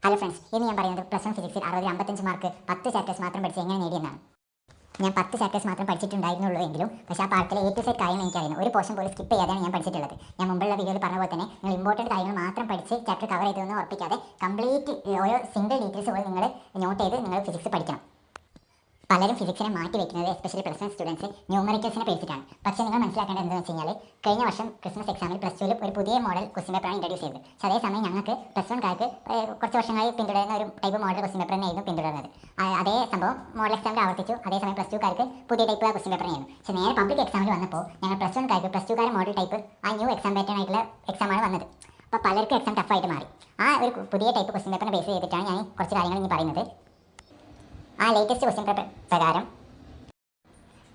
Hello friends, ഇന്ന് ഞാൻ പറയുന്നത് പ്ലസ് 1 ഫിസിക്സിൽ 55 മാർക്ക് 10 ചാപ്റ്റേഴ്സ് മാത്രം പഠിച്ച് എങ്ങനെ നേടിയെന്നാണ്. ഞാൻ 10 ചാപ്റ്റേഴ്സ് മാത്രം പഠിച്ചിട്ടുണ്ടായിരുന്നുള്ളൂ എങ്കിലും പക്ഷേ ആ പാഠത്തിലെ A to Z കാര്യങ്ങൾ എനിക്കറിയുന്നു. ഒരു പോർഷൻ പോലും സ്കിപ്പ് ചെയ്യാതെയാണ് ഞാൻ പഠിച്ചിട്ടുള്ളത്. ഞാൻ മുമ്പുള്ള വീഡിയോയിൽ പറഞ്ഞ പോലെ തന്നെ നിങ്ങൾ ഇമ്പോർട്ടൻറ്റ് കാര്യങ്ങൾ മാത്രം പഠിച്ച് ചാപ്റ്റർ കവർ ചെയ്തതെന്ന് ഉറപ്പിക്കാതെ കംപ്ലീറ്റ് ഓരോ സിംഗിൾ ഡീറ്റെയിൽസ് പോലും നിങ്ങൾ നോട്ട് ചെയ്ത് നിങ്ങൾ ഫിസിക്സ് പഠിക്കണം. പലരും ഫിസിക്സിനെ മാറ്റി വെക്കുന്നത് എസ്പെഷ്യലി പ്ലസ് 1 സ്റ്റുഡൻസ് ന്യൂമറിക്കൽസിനെ പേടിച്ചിട്ടാണ്. പക്ഷേ നിങ്ങൾ മനസ്സിലാക്കേണ്ടത് എന്താണെന്ന് വെച്ച് കഴിഞ്ഞാൽ കഴിഞ്ഞ വർഷം ക്രിസ്മസ് എക്സാമിൽ പ്ലസ് 2 ഒരു പുതിയ മോഡൽ ക്വസ്റ്റ്യൻ പേപ്പറാണ് ഇൻട്രൊഡ്യൂസ് ചെയ്തത്. പക്ഷേ അതേസമയം ഞങ്ങൾക്ക് പ്ലസ് 1കാർക്ക് കുറച്ച് വർഷങ്ങളായി പിന്തുടരുന്ന ഒരു ടൈപ്പ് മോഡൽ ക്വസ്റ്റ്യൻ പേപ്പർ തന്നെയായിരുന്നു പിന്തുടരുന്നത്. അതേ സംഭവം മോഡൽ എക്സാമിൽ ആവർത്തിച്ചു. അതേസമയം പ്ലസ് 2കാർക്ക് പുതിയ ടൈപ്പ് ക്വസ്റ്റ്യൻ പേപ്പർ ആയിരുന്നു. പക്ഷേ നേരെ പബ്ലിക് എക്സാമിൽ വന്നപ്പോൾ ഞങ്ങൾ പ്ലസ് 1കാർക്ക് പ്ലസ് 2കാരുടെ മോഡൽ ടൈപ്പ് ആ ന്യൂ എക്സാം പാറ്റേൺ ആയിട്ടുള്ള എക്സാമാണ് വന്നത്. അപ്പോൾ പലർക്കും എക്സാം ടഫായിട്ട് മാറി. ആ ഒരു പുതിയ ടൈപ്പ് ക്വസ്റ്റ്യൻ പേപ്പറിനെ ബേസ് ചെയ്തിട്ടാണ് ഞാൻ കുറച്ച് കാര്യങ്ങൾ ഇനി പറയുന്നത്. ആ ലേറ്റസ്റ്റ് ക്വസ്റ്റ്യൻ പേപ്പർ പ്രകാരം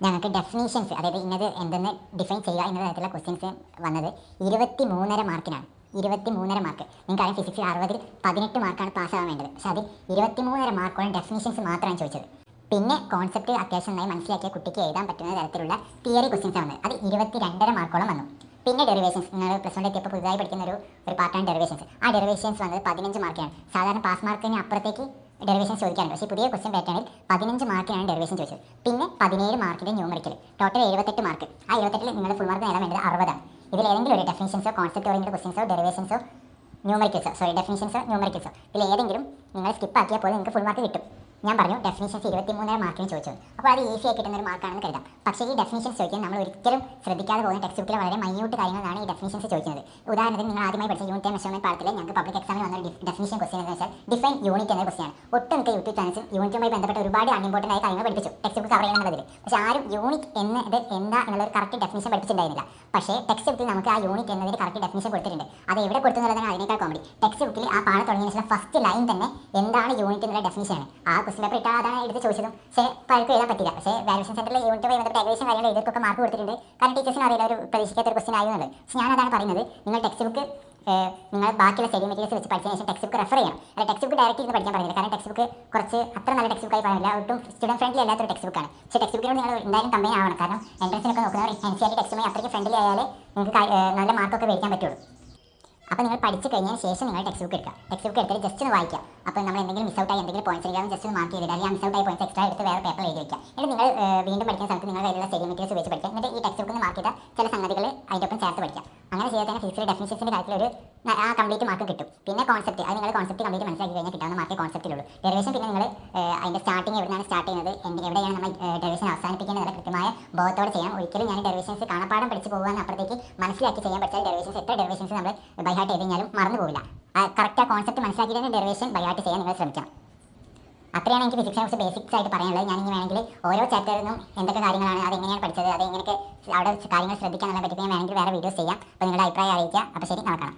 ഞങ്ങൾക്ക് ഡെഫിനീഷൻസ്, അതായത് ഇന്നത് എന്തെന്ന് ഡിഫൈൻ ചെയ്യുക എന്ന തരത്തിലുള്ള ക്വസ്റ്റ്യൻസ് വന്നത് 23.5 മാർക്കിനാണ്. 23.5 മാർക്ക്. നിങ്ങൾക്കറിയാം ഫിസിക്സിൽ 60-ൽ 18 മാർക്കാണ് പാസ്സാകാൻ വേണ്ടത്. പക്ഷേ അതിൽ 23.5 മാർക്കോളം ഡെഫിനീഷൻസ് മാത്രമാണ് ചോദിച്ചത്. പിന്നെ കോൺസെപ്റ്റ് അത്യാവശ്യം നന്നായി മനസ്സിലാക്കിയ കുട്ടിക്ക് എഴുതാൻ പറ്റുന്ന തരത്തിലുള്ള തിയറി ക്വസ്റ്റ്യൻസ് വന്നത്. അത് 22.5 മാർക്കോളം വന്നു. പിന്നെ ഡെറിവേഷൻസ്, നിങ്ങൾ പ്ലസ് 1 എത്തിയപ്പോൾ പുതുതായി പഠിക്കുന്ന ഒരു പാർട്ടാണ് ഡെറിവേഷൻസ്. ആ ഡെറിവേഷൻസ് വന്നത് 15 മാർക്കാണ്. സാധാരണ പാസ് മാർക്കിന് അപ്പുറത്തേക്ക് ഡെറിവേഷൻസ് ചോദിക്കാറുണ്ട്. പക്ഷേ പുതിയ ക്വസ്റ്റ്യൻ പാറ്റേണിൽ 15 മാർക്കിനാണ് ഡെറിവേഷൻ ചോദിച്ചത്. പിന്നെ 17 മാർക്കിൻ്റെ ന്യൂമറിക്കൽ, ടോട്ടൽ 78 മാർക്ക്. ആ 78-ൽ നിങ്ങൾ ഫുൾ മാർക്ക് നേടാൻ വേണ്ടത് 60 ആണ്. ഇതിൽ ഏതെങ്കിലും ഒരു ഡെഫിനിഷൻസോ കോൺസെപ്റ്റ് ഓറിയൻറ്റഡ് ക്വസ്റ്റ്യൻസോ ഡെറിവേഷൻസോ ഡെഫിനിഷൻസോ ന്യൂമറിക്കൽസോ ഇതിൽ ഏതെങ്കിലും നിങ്ങൾ സ്കിപ്പ് ആക്കിയാൽ പോലും നിങ്ങൾക്ക് ഫുൾ മാർക്ക് കിട്ടും. ഞാൻ പറഞ്ഞു ഡെഫിനിഷൻസ് 23.5 മാർക്കിന് ചോദിച്ചത്. അപ്പോൾ അത് ഈസി ആയി കിട്ടുന്ന ഒരു മാർക്കാണെന്ന് കരുതാം. പക്ഷേ ഈ ഡെഫിനിഷൻസ് ചോദിക്കാൻ നമ്മൾ ഒരിക്കലും ശ്രദ്ധിക്കാതെ പോകുന്ന ടെക്സ്റ്റ് ബുക്കിലെ വളരെ മൈന്യൂട്ട് കാര്യങ്ങളാണ് ഈ ഡെഫിനിഷൻസ് ചോദിക്കുന്നത്. ഉദാഹരണത്തിന് നിങ്ങൾ ആദ്യമായി പഠിച്ച യൂണിറ്റ് മെഷർമെന്റ് പാഠത്തിൽ ഞങ്ങൾക്ക് പബ്ലിക് എക്സാമിൽ വന്ന ഡെഫിനിഷൻ ക്വസ്റ്റ്യൻ എന്ന് വെച്ചാൽ ഡിഫൈൻ യൂണിറ്റ് എന്ന ക്വസ്റ്റ്യാണ്. ഒട്ടുമിക്ക യൂട്യൂബ് ചാനൽസും യൂണിറ്റുമായി ബന്ധപ്പെട്ട ഒരുപാട് അൺഇമ്പോർട്ടൻ്റ് ആയ കാര്യങ്ങൾ പഠിപ്പിച്ചു ടെക്സ്റ്റ് ബുക്ക് കവർ ചെയ്യണമെന്നുള്ളതിൽ. പക്ഷേ ആരും യൂണിറ്റ് എന്നത് എന്താ എന്നുള്ളൊരു കറക്റ്റ് ഡെഫിനിഷൻ പഠിപ്പിച്ചിട്ടുണ്ടായിരുന്നില്ല. പക്ഷേ ടെക്സ്റ്റ് ബുക്കിൽ നമുക്ക് ആ യൂണിറ്റ് എന്നതിന് കറക്റ്റ് ഡെഫിനിഷൻ കൊടുത്തിട്ടുണ്ട്. അത് എവിടെ കൊടുത്തുന്നുള്ളതാണ് അതിനേക്കാൾ കോമഡി. ടെക്സ്റ്റ് ബുക്കിൽ ആ പാഠം തുടങ്ങിയ ശേഷം ഫസ്റ്റ് ലൈൻ തന്നെ എന്താണ് യൂണിറ്റ് എന്നുള്ള ഡെഫിനിഷനാണ്. ആ ക്വസ്റ്റ്യൻ പേപ്പർ ഇട്ടാൽ അതാണ് എടുത്ത് ചോദിച്ചതും. പക്ഷേ പലർക്കും എഴുതാൻ പറ്റില്ല. പക്ഷേ വാല്യൂഷൻ സെന്ററിൽ യൂണിറ്റുമായി ബന്ധപ്പെട്ട ഏകദേശം കാര്യങ്ങൾ ഇതൊക്കെ മാർക്ക് കൊടുത്തിട്ടുണ്ട്. കാരണം ടീച്ചേഴ്സിന് അറിയില്ല ഒരു പ്രതീക്ഷിക്കാത്ത ഒരു ക്വസ്റ്റ്യൻ ആയിരുന്നുള്ളത്. പക്ഷേ ഞാനതാണ് പറയുന്നത്, നിങ്ങൾ ടെക്സ്റ്റ് ബുക്ക് നിങ്ങൾ ബാക്കിയുള്ള സ്റ്റഡി മെറ്റീരിയൽസ് വെച്ച് പഠിച്ചതിന് ശേഷം ടെക്സ്റ്റ് ബുക്ക് റെഫർ ചെയ്യണം. അല്ല, ടെക്സ്റ്റ് ബുക്ക് ഡയറക്റ്റ് ഇരുന്ന് പഠിക്കാൻ പറയുന്നില്ല. കാരണം ടെക്സ്റ്റ് ബുക്ക് കുറച്ച് അത്ര നല്ല ടെക്സ്റ്റ് ബുക്കായി പറയുന്നില്ല. ഒട്ടും സ്റ്റുഡൻറ്റ് ഫ്രണ്ട്ലി അല്ലാത്തൊരു ടെക്സ്റ്റ് ബുക്കാണ്. പക്ഷേ ടെക്സ്റ്റ് ബുക്കിനോട് നിങ്ങൾ എന്തായാലും കമ്പനി ആവണം. കാരണം എൻട്രൻസിനൊക്കെ നോക്കുന്നവർ NCERT ടെക്സ്റ്റുമായി അത്രയ്ക്ക് ഫ്രണ്ട്ലി ആയാലേ നിങ്ങൾക്ക് നല്ല മാർക്കൊക്കെ മേടിക്കാൻ പറ്റുള്ളൂ. അപ്പോൾ നിങ്ങൾ പഠിച്ച് കഴിഞ്ഞതിന് ശേഷം നിങ്ങൾ ടെക്സ്റ്റ് ബുക്ക് എടുക്കുക. ടെക്സ്റ്റ് ബുക്ക് എടുത്തിട്ട് ജസ്റ്റ് ഒന്ന് വായിക്കുക. അപ്പോൾ നമ്മൾ എന്തെങ്കിലും മിസ് ഔട്ടായി എന്തെങ്കിലും പോയിന്റ്സ് എടുക്കാതെ ജസ്റ്റ് ഒന്ന് മാർക്ക് ചെയ്തിട്ട് അല്ലെങ്കിൽ മിസ് ഔട്ടായി പോയിന്റ്സ് എക്സ്ട്രാ എടുത്ത് വേറെ പേപ്പർ എഴുതി വയ്ക്കുക. എന്നിട്ട് നിങ്ങൾ വീണ്ടും പഠിക്കുന്ന സ്ഥലത്ത് നിങ്ങൾ കയ്യിലുള്ള സ്റ്റഡി മെറ്റീരിയൽസ് വെച്ച് പഠിക്കുക. എന്നിട്ട് ഈ ടെക്സ്റ്റ് ബുക്കിൽ മാർക്ക് ചെയ്ത ചില സംഗതികൾ അതിൻ്റെ ഒപ്പം ചേർത്ത് പഠിക്കുക. അങ്ങനെ ചെയ്താൽ തന്നെ ഫിസിക്സിലെ ഡെഫിനിഷൻസിൻ്റെ കാര്യത്തിൽ ആ കംപ്ലീറ്റ് മാർക്ക് കിട്ടും. പിന്നെ കോൺസെപ്റ്റ്, അത് നിങ്ങൾ കോൺസെപ്റ്റ് കംപ്ലീറ്റ് മനസ്സിലാക്കി കഴിഞ്ഞാൽ കിട്ടാവുന്ന മാർക്ക് കോൺസെപ്റ്റിലുള്ളൂ. ഡെറിവേഷൻ പിന്നെ നിങ്ങൾ അതിൻ്റെ സ്റ്റാർട്ടിങ് എവിടെയാണ് സ്റ്റാർട്ട് ചെയ്യുന്നത്, എവിടെയാണ് നമ്മൾ ഡെറിവേഷൻ അവസാനിപ്പിക്കുന്നത് കൃത്യമായ ബോധത്തോടെ ചെയ്യാം. ഒരിക്കലും ഞാൻ ഡെറിവേഷൻസ് കാണാപ്പാടം പഠിച്ച് പോകുകയെന്ന് അപ്പുറത്തേക്ക് മനസ്സിലാക്കി ചെയ്യാൻ പഠിച്ചാൽ ഡെറിവേഷൻസ് എത്ര ഡെറിവേഷൻസ് നമ്മൾ ബൈഹാർട്ട് ചെയ്ത് കഴിഞ്ഞാലും മറന്നു പോകില്ല. കറക്റ്റ് ആ കോൺസെപ്റ്റ് മനസ്സിലാക്കി തന്നെ ഡെറിവേഷൻ ബൈഹാർട്ട് ചെയ്യാൻ നിങ്ങൾ ശ്രമിക്കണം. അത്രയാണ് എനിക്ക് ഫിസിക്സിനെ കുറിച്ച് ബേസിക്സ് ആയിട്ട് പറയാനുള്ളത്. ഞാനിങ്ങനെ വേണമെങ്കിൽ ഓരോ ചാപ്റ്ററിൽ നിന്നും എന്തൊക്കെ കാര്യങ്ങളാണ്, അതെങ്ങനെയാണ് പഠിച്ചത്, അതെങ്ങനെയൊക്കെ അവിടെ കാര്യങ്ങൾ ശ്രദ്ധിക്കാൻ പറ്റി ഞാൻ വേണമെങ്കിൽ വേറെ വീഡിയോസ് ചെയ്യാം. അപ്പോൾ നിങ്ങളുടെ അഭിപ്രായം അറിയിക്കുക. അപ്പോൾ ശരി, നടക്കണം.